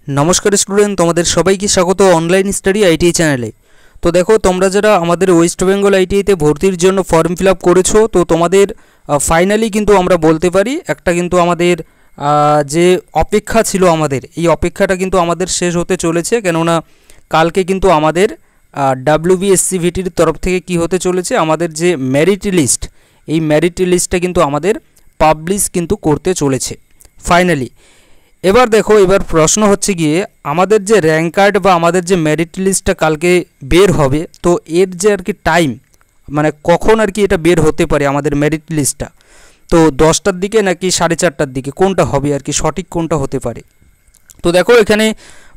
नमस्कार स्टूडेंट, तुम्हारे सबाइके स्वागत ऑनलाइन स्टाडी आईटीआई चैनले। तो देखो तोमरा जरा आमादेर वेस्ट बेंगल आईटीआईते भर्तिर जन्य फर्म फिल आप करेछो, तो तोमादेर फाइनाली किन्तु आमरा बोलते पारी एकटा किन्तु आमादेर जे अपेक्षा छिलो आमादेर एई अपेक्षाटा किन्तु आमादेर शेष होते चलेछे। केनना कालके किन्तु आमादेर WBSCVTर तरफ थेके कि होते चलेछे, आमादेर जे मेरिट लिस्ट एई मेरिट लिस्टटा किन्तु आमादेर पाबलिश किन्तु करते चलेछे फाइनाली। एबार देखो एबार प्रश्न होच्छे गिये आमादेर जे रैंक कार्ड बा आमादेर जे मेरिट लिस्टटा कालके बेर होबे, तो एर जे आर कि टाइम माने कखन आर कि एटा बेर होते पारे आमादेर मेरिट लिस्टटा, तो 10टार दिके नाकि 4:30टार दिके कोनटा होबे आर कि सठिक कोनटा होते पारे। तो देखो एखाने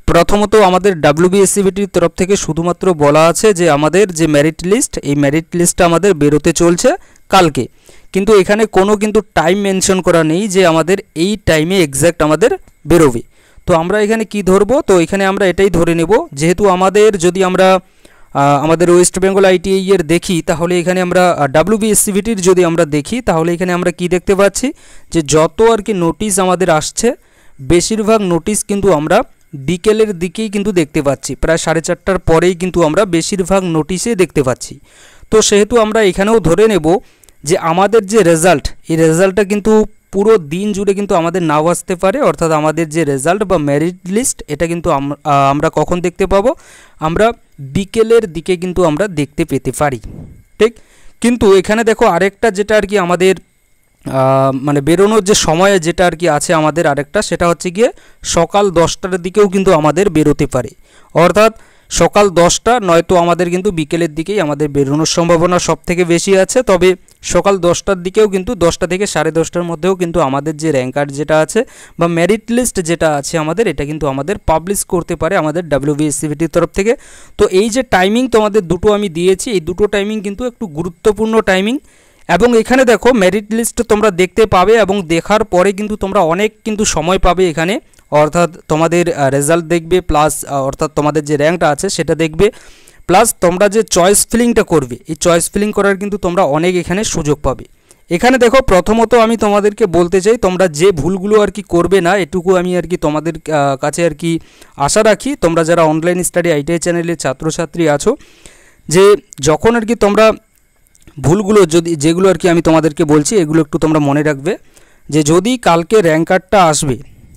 प्रथमत आमादेर WBSCVTर तरफ थेके शुधुमात्र बला आछे जे आमादेर जे मेरिट लिस्ट एई मेरिट लिस्टटा आमादेर बेरोते चलछे कालके, किन्तु एखाने कोनो किन्तु टाइम मेनशन करा नेই যে আমাদের এই টাইমে এক্স্যাক্ট আমাদের বেরোবে। তো আমরা এখানে কি ধরব, তো এখানে আমরা এটাই ধরে নেব যেহেতু আমাদের যদি আমরা আমাদের ওয়েস্ট বেঙ্গল আইটিআই এর দেখি তাহলে এখানে আমরা WBSCVTর যদি আমরা দেখি তাহলে এখানে আমরা কি দেখতে পাচ্ছি যে যত আর কি নোটিশ আমাদের আসছে বেশিরভাগ নোটিশ কিন্তু আমরা বিকেলের দিকেই কিন্তু দেখতে পাচ্ছি, প্রায় 4:30টার পরেই কিন্তু আমরা বেশিরভাগ নোটিশে দেখতে পাচ্ছি। তো সেহেতু আমরা এখানেও ধরে নেব যে আমাদের যে রেজাল্ট এই রেজাল্টটা কিন্তু পুরো দিন জুড়ে কিন্তু আমাদের নাও আসতে পারে, অর্থাৎ আমাদের যে রেজাল্ট বা মেরিট লিস্ট এটা কিন্তু আমরা কখন দেখতে পাবো, আমরা বিকেলের দিকে কিন্তু আমরা দেখতে পেতে পারি, ঠিক। কিন্তু এখানে দেখো আরেকটা যেটা আর কি আমাদের মানে বেরোনোর যে সময় যেটা আর কি আছে আমাদের আরেকটা, সেটা হচ্ছে গিয়ে সকাল 10টার দিকেও কিন্তু আমাদের বেরোতে পারে, অর্থাৎ সকাল 10টা নয়তো আমাদের কিন্তু বিকেলের দিকেই আমাদের বেরোনোর সম্ভাবনা সবথেকে বেশি আছে। তবে সকাল 10টার দিকেও কিন্তু 10টা থেকে 10:30টার মধ্যেও কিন্তু আমাদের যে র্যাঙ্ক কার্ড যেটা আছে বা মেরিট লিস্ট যেটা আছে আমাদের এটা কিন্তু আমাদের পাবলিশ করতে পারে আমাদের WBSCVTর তরফ থেকে। তো এই যে টাইমিং তোমাদের দুটো আমি দিয়েছি এই দুটো টাইমিং কিন্তু একটু গুরুত্বপূর্ণ টাইমিং, এবং এখানে দেখো মেরিট লিস্ট তোমরা দেখতে পাবে এবং দেখার পরে কিন্তু তোমরা অনেক কিন্তু সময় পাবে এখানে, অর্থাৎ তোমাদের রেজাল্ট দেখবে প্লাস অর্থাৎ তোমাদের যে র্যাঙ্কটা আছে সেটা দেখবে, প্লাস তোমরা যে চয়েস ফিলিংটা করবে এই চয়েস ফিলিং করার কিন্তু তোমরা অনেক এখানে সুযোগ পাবে। এখানে দেখো প্রথমত আমি তোমাদেরকে বলতে চাই তোমরা যে ভুলগুলো আর কি করবে না এটুকু আমি আর কি তোমাদের কাছে আর কি আশা রাখি, তোমরা যারা অনলাইন স্টাডি আইটিআই চ্যানেলের ছাত্রছাত্রী আছো, যে যখন আর কি তোমরা ভুলগুলো যদি যেগুলো আর কি আমি তোমাদেরকে বলছি এগুলো একটু তোমরা মনে রাখবে, যে যদি কালকে র্যাঙ্ক কার্ডটা আসবে,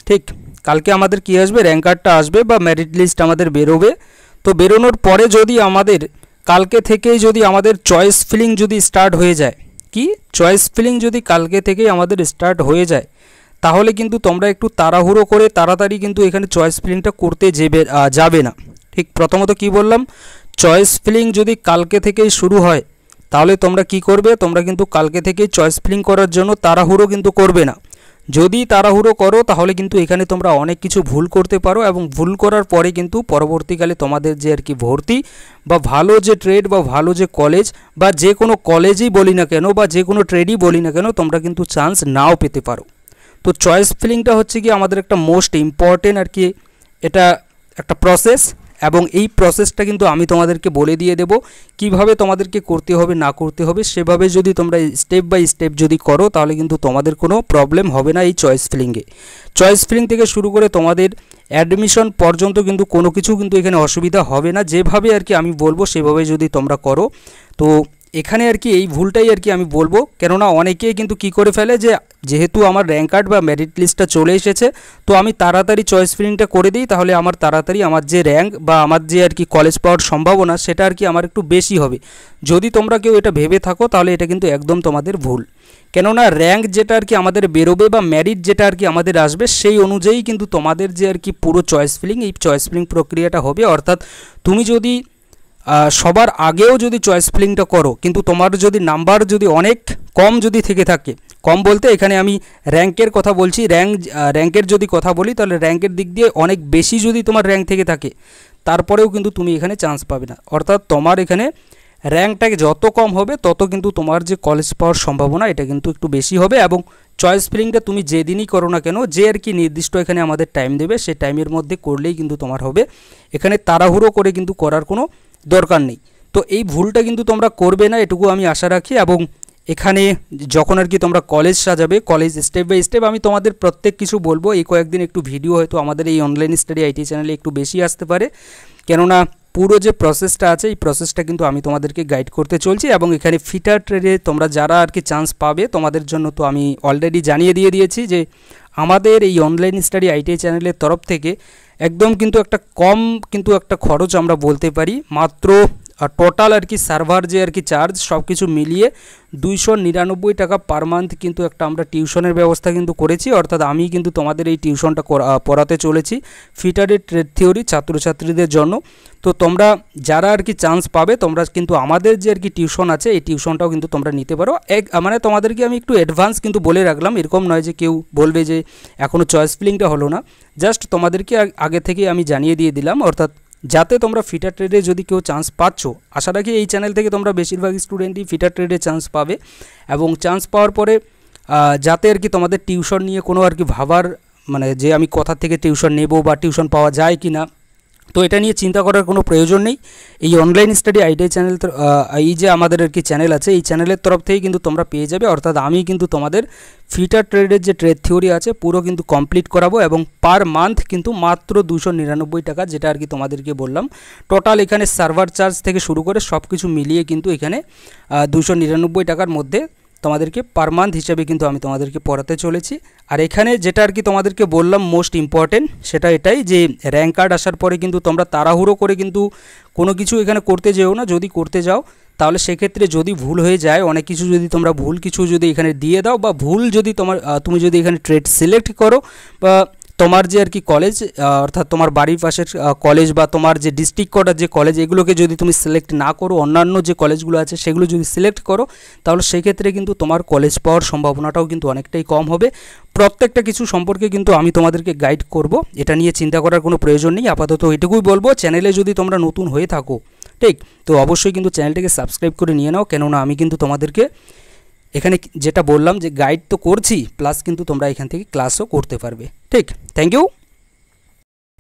ঠিক কালকে আমাদের কি আসবে র্যাঙ্ক কার্ডটা আসবে বা মেরিট লিস্ট আমাদের বেরোবে, তো বেরোনোর পরে যদি আমাদের কালকে থেকেই যদি আমাদের চয়েস ফিলিং যদি স্টার্ট হয়ে যায়, কি চয়েস ফিলিং যদি কালকে থেকেই আমাদের স্টার্ট হয়ে যায় তাহলে কিন্তু তোমরা একটু তাড়াহুড়ো করে তাড়াতাড়ি কিন্তু এখানে চয়েস ফিলিংটা করতে যাবে না, ঠিক। প্রথমত কি বললাম, চয়েস ফিলিং যদি কালকে থেকেই শুরু হয় তাহলে তোমরা কি করবে, তোমরা কিন্তু কালকে থেকেই চয়েস ফিলিং করার জন্য তাড়াহুড়ো কিন্তু করবে না। যদি তাড়াহুড়ো করো তাহলে কিন্তু এখানে তোমরা অনেক কিছু ভুল করতে পারো, এবং ভুল করার পরে কিন্তু পরবর্তীকালে তোমাদের যে আর কি ভর্তি বা ভালো যে ট্রেড বা ভালো যে কলেজ বা যে কোনো কলেজই বলি না কেন বা যে কোনো ট্রেডই বলি না কেন তোমরা কিন্তু চান্স নাও পেতে পারো। তো চয়েস ফিলিংটা হচ্ছে কি আমাদের একটা মোস্ট ইম্পর্টেন্ট আর কি এটা একটা প্রসেস, এবং এই প্রসেসটা কিন্তু আমি তোমাদেরকে বলে দিয়ে দেব কিভাবে তোমাদেরকে করতে হবে না করতে হবে, সেভাবে যদি তোমরা স্টেপ বাই স্টেপ যদি করো তাহলে কিন্তু তোমাদের কোনো প্রবলেম হবে না এই চয়েস ফিলিংয়ে। চয়েস ফিলিং থেকে শুরু করে তোমাদের অ্যাডমিশন পর্যন্ত কিন্তু কোনো কিছু কিন্তু এখানে অসুবিধা হবে না, যেভাবে আর কি আমি বলবো সেভাবে যদি তোমরা করো। তো এখানে আর কি এই ভুলটাই আর কি আমি বলবো, কেননা অনেকেই কিন্তু কি করে ফেলে যে যেহেতু আমার র্যাঙ্ক কার্ড বা মেরিট লিস্টটা চলে এসেছে তো আমি তাড়াতাড়ি চয়েস ফিলিংটা করে দিই, তাহলে আমার তাড়াতাড়ি আমার যে র্যাঙ্ক বা আমার যে আর কি কলেজ পাওয়ার সম্ভাবনা সেটা আর কি আমার একটু বেশি হবে। যদি তোমরা কেউ এটা ভেবে থাকো তাহলে এটা কিন্তু একদম তোমাদের ভুল, কেননা র্যাঙ্ক যেটা আর কি আমাদের বেরোবে বা মেরিট যেটা আর কি আমাদের আসবে সেই অনুযায়ী কিন্তু তোমাদের যে আর কি পুরো চয়েস ফিলিং এই চয়েস ফিলিং প্রক্রিয়াটা হবে। অর্থাৎ তুমি যদি সবার আগেও যদি চয়েস ফিলিংটা করো কিন্তু তোমার যদি নাম্বার যদি অনেক কম যদি থেকে থাকে, কম বলতে এখানে আমি র্যাঙ্কের কথা বলছি, র্যাঙ্কের যদি কথা বলি তাহলে র্যাঙ্কের দিক দিয়ে অনেক বেশি যদি তোমার র্যাঙ্ক থেকে থাকে তারপরেও কিন্তু তুমি এখানে চান্স পাবে না, অর্থাৎ তোমার এখানে র্যাঙ্কটাকে যত কম হবে তত কিন্তু তোমার যে কলেজ পাওয়ার সম্ভাবনা এটা কিন্তু একটু বেশি হবে। এবং চয়েস ফিলিংটা তুমি যেদিনই করো না কেন যে আর কি নির্দিষ্ট এখানে আমাদের টাইম দেবে সেই টাইমের মধ্যে করলেই কিন্তু তোমার হবে, এখানে তাড়াহুড়ো করে কিন্তু করার কোনো দরকার নেই। তো এই ভুলটা কিন্তু তোমরা করবে না এটুকু আমি আশা রাখি, এবং এখানে যখন আর কি তোমরা কলেজ সাজাবে, কলেজ স্টেপ বাই স্টেপ আমি তোমাদের প্রত্যেক কিছু বলবো। এই কয়েকদিন একটু ভিডিও হয়তো আমাদের এই অনলাইন স্টাডি আইটি চ্যানেলে একটু বেশি আসতে পারে, কেননা পুরো যে প্রসেসটা আছে এই প্রসেসটা কিন্তু আমি তোমাদেরকে গাইড করতে চলছি। এবং এখানে ফিটার ট্রেডে তোমরা যারা আর কি চান্স পাবে তোমাদের জন্য তো আমি অলরেডি জানিয়ে দিয়েছি যে আমাদের এই অনলাইন স্টাডি আইটি চ্যানেলের তরফ থেকে একদম কিন্তু একটা কম কিন্তু একটা খরচ আমরা বলতে পারি, মাত্র টোটাল আর কি সার্ভার যে আর কি চার্জ সব কিছু মিলিয়ে 299 টাকা পার মান্থ কিন্তু একটা আমরা টিউশনের ব্যবস্থা কিন্তু করেছি। অর্থাৎ আমি কিন্তু তোমাদের এই টিউশনটা পড়াতে চলেছি ফিটারের ট্রেড থিওরি ছাত্রছাত্রীদের জন্য। তো তোমরা যারা আর কি চান্স পাবে তোমরা কিন্তু আমাদের যে আর কি টিউশন আছে এই টিউশনটাও কিন্তু তোমরা নিতে পারো। মানে তোমাদেরকে আমি একটু অ্যাডভান্স কিন্তু বলে রাখলাম, এরকম নয় যে কেউ বলবে যে এখনও চয়েস ফিলিংটা হলো না, জাস্ট তোমাদেরকে আগে থেকে আমি জানিয়ে দিয়ে দিলাম। অর্থাৎ যাতে তোমরা ফিটার ট্রেডে যদি কেউ চান্স পাচ্ছ, আশা রাখি এই চ্যানেল থেকে তোমরা বেশিরভাগ স্টুডেন্টই ফিটার ট্রেডে চান্স পাবে। এবং চান্স পাওয়ার পরে যাতে আর কি তোমাদের টিউশন নিয়ে কোনো আর কি ভাবার মানে যে আমি কোথা থেকে টিউশন নেব বা টিউশন পাওয়া যায় কি না, তো এটা নিয়ে চিন্তা করার কোনো প্রয়োজন নেই। এই অনলাইন স্টাডি আইটি চ্যানেল, এই যে আমাদের আর কি চ্যানেল আছে এই চ্যানেলের তরফ থেকেই কিন্তু তোমরা পেয়ে যাবে। অর্থাৎ আমি কিন্তু তোমাদের ফিটার ট্রেডের যে ট্রেড থিওরি আছে পুরো কিন্তু কমপ্লিট করাবো, এবং পার মান্থ কিন্তু মাত্র 299 টাকা, যেটা আর কি তোমাদেরকে বললাম। টোটাল এখানে সার্ভার চার্জ থেকে শুরু করে সব কিছু মিলিয়ে কিন্তু এখানে 299 টাকার মধ্যে তোমাদেরকে পার মান্থ হিসেবে কিন্তু আমি তোমাদেরকে পড়াতে চলেছি। আর এখানে যেটা আর কি তোমাদেরকে বললাম মোস্ট ইম্পর্টেন্ট সেটা এটাই যে র্যাঙ্ক কার্ড আসার পরে কিন্তু তোমরা তাড়াহুড়ো করে কিন্তু কোনো কিছু এখানে করতে যেও না। যদি করতে যাও তাহলে সেক্ষেত্রে যদি ভুল হয়ে যায়, অনেক কিছু যদি তোমরা ভুল কিছু যদি এখানে দিয়ে দাও, বা ভুল যদি তুমি যদি এখানে ট্রেড সিলেক্ট করো, বা তোমার যে আর কি কলেজ অর্থাৎ তোমার বাড়ির পাশের কলেজ বা তোমার যে ডিস্ট্রিক্ট কোডার যে কলেজ এগুলোকে যদি তুমি সিলেক্ট না করো, অন্যান্য যে কলেজগুলো আছে সেগুলো যদি সিলেক্ট করো, তাহলে সেক্ষেত্রে কিন্তু তোমার কলেজ পাওয়ার সম্ভাবনাটাও কিন্তু অনেকটাই কম হবে। প্রত্যেকটা কিছু সম্পর্কে কিন্তু আমি তোমাদেরকে গাইড করব, এটা নিয়ে চিন্তা করার কোনো প্রয়োজন নেই। আপাতত এটুকুই বলবো, চ্যানেলে যদি তোমরা নতুন হয়ে থাকো ঠিক, তো অবশ্যই কিন্তু চ্যানেলটাকে সাবস্ক্রাইব করে নিয়ে নাও, কেননা আমি কিন্তু তোমাদেরকে এখানে যেটা বললাম যে গাইড তো করছি, প্লাস কিন্তু তোমরা এখান থেকে ক্লাসও করতে পারবে। ঠিক, থ্যাংক ইউ।